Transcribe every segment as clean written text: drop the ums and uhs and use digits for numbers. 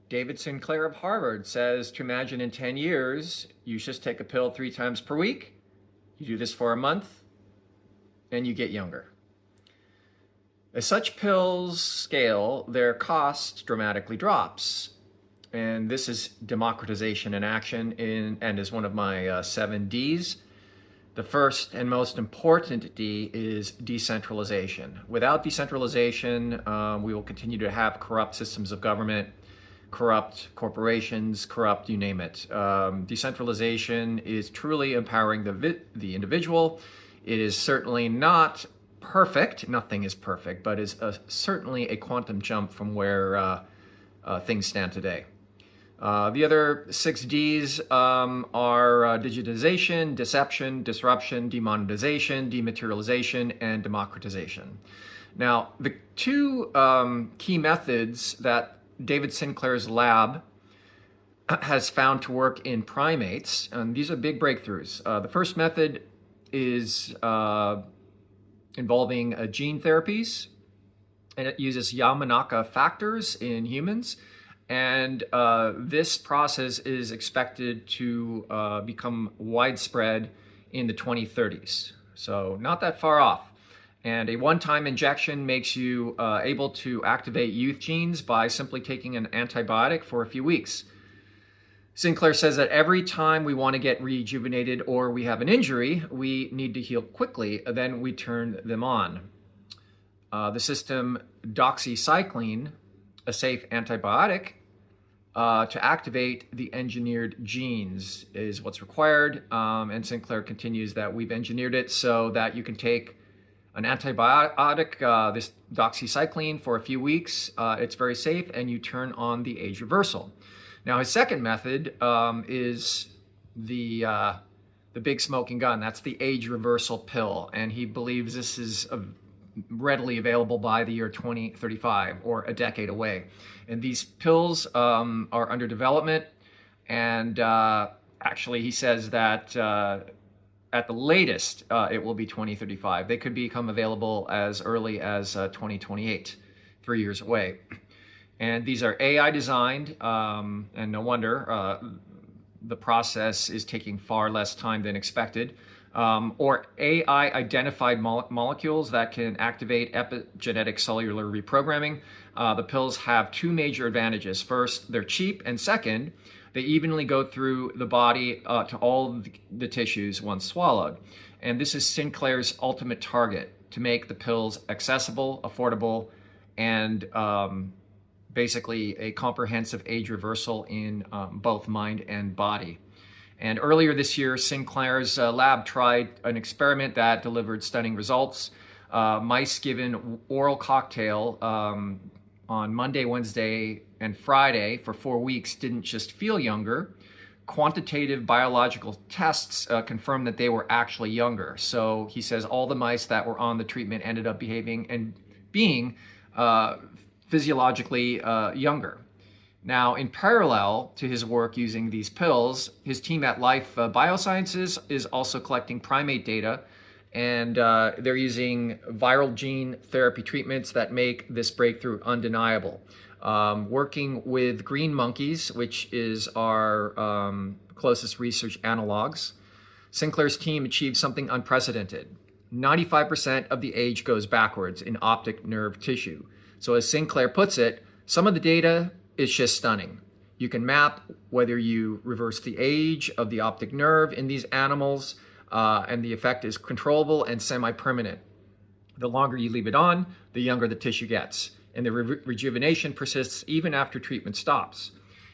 David Sinclair of Harvard says to imagine in 10 years, you just take a pill 3 times per week. You do this for a month, and you get younger. As such pills scale, their cost dramatically drops. And this is democratization in action and is one of my 7 Ds. The first and most important D is decentralization. Without decentralization, we will continue to have corrupt systems of government, corrupt corporations, corrupt, you name it. Decentralization is truly empowering the individual. It is certainly not perfect. Nothing is perfect, but is certainly a quantum jump from where things stand today. The other 6 Ds are digitization, deception, disruption, demonetization, dematerialization, and democratization. Now, the 2 key methods that David Sinclair's lab has found to work in primates, and these are big breakthroughs. The first method is involving gene therapies, and it uses Yamanaka factors in humans. And this process is expected to become widespread in the 2030s. So not that far off. And a one-time injection makes you able to activate youth genes by simply taking an antibiotic for a few weeks. Sinclair says that every time we want to get rejuvenated or we have an injury, we need to heal quickly, then we turn them on. The system doxycycline, a safe antibiotic, to activate the engineered genes is what's required. And Sinclair continues that we've engineered it so that you can take an antibiotic, this doxycycline, for a few weeks. It's very safe, and you turn on the age reversal. Now, his second method is the big smoking gun. That's the age reversal pill, and he believes this is readily available by the year 2035, or a decade away. And these pills are under development, and actually he says that at the latest it will be 2035. They could become available as early as 2028, 3 years away. And these are AI designed, and no wonder the process is taking far less time than expected. Or AI identified molecules that can activate epigenetic cellular reprogramming. The pills have 2 major advantages. First, they're cheap, and second, they evenly go through the body to all the tissues once swallowed. And this is Sinclair's ultimate target, to make the pills accessible, affordable, and basically a comprehensive age reversal in both mind and body. And earlier this year, Sinclair's lab tried an experiment that delivered stunning results. Mice given oral cocktail on Monday, Wednesday, and Friday for 4 weeks didn't just feel younger. Quantitative biological tests confirmed that they were actually younger. So he says all the mice that were on the treatment ended up behaving and being physiologically younger. Now, in parallel to his work using these pills, his team at Life Biosciences is also collecting primate data, and they're using viral gene therapy treatments that make this breakthrough undeniable. Working with green monkeys, which is our closest research analogs, Sinclair's team achieved something unprecedented. 95% of the age goes backwards in optic nerve tissue. So as Sinclair puts it, some of the data is just stunning. You can map whether you reverse the age of the optic nerve in these animals, and the effect is controllable and semi-permanent. The longer you leave it on, the younger the tissue gets, and the rejuvenation persists even after treatment stops.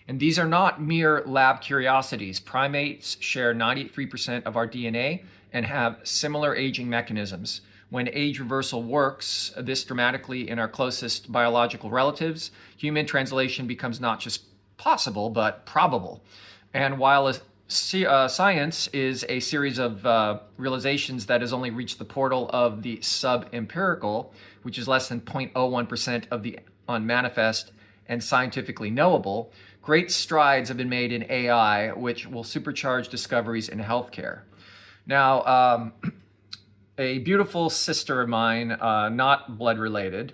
And these are not mere lab curiosities. Primates share 93% of our DNA and have similar aging mechanisms. When age reversal works this dramatically in our closest biological relatives, human translation becomes not just possible, but probable. And while science is a series of realizations that has only reached the portal of the sub-empirical, which is less than 0.01% of the unmanifest and scientifically knowable, great strides have been made in AI, which will supercharge discoveries in healthcare. Now, a beautiful sister of mine, not blood related,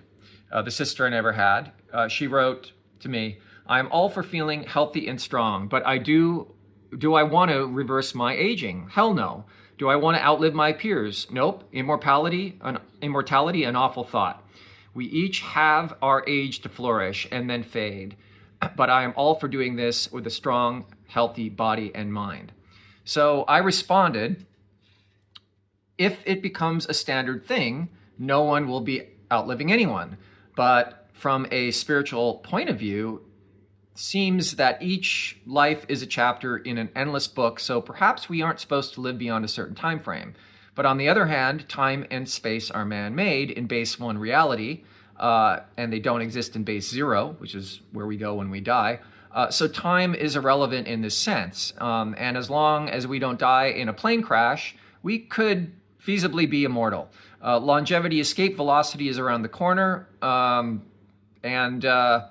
the sister I never had, she wrote to me, I'm all for feeling healthy and strong, but do I want to reverse my aging? Hell no. Do I want to outlive my peers? Nope. Immortality, an awful thought. We each have our age to flourish and then fade, but I am all for doing this with a strong, healthy body and mind. So I responded, if it becomes a standard thing, no one will be outliving anyone. But from a spiritual point of view, seems that each life is a chapter in an endless book, so perhaps we aren't supposed to live beyond a certain time frame. But on the other hand, time and space are man-made in base 1 reality, and they don't exist in base 0, which is where we go when we die. So time is irrelevant in this sense. And as long as we don't die in a plane crash, we could feasibly be immortal. Longevity, escape velocity is around the corner, and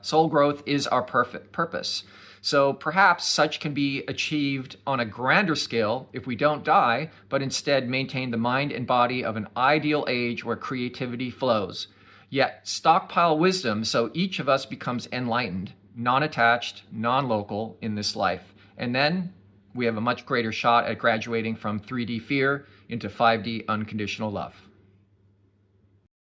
soul growth is our perfect purpose. So perhaps such can be achieved on a grander scale if we don't die, but instead maintain the mind and body of an ideal age where creativity flows. Yet stockpile wisdom so each of us becomes enlightened, non-attached, non-local in this life. And then we have a much greater shot at graduating from 3D fear into 5D unconditional love.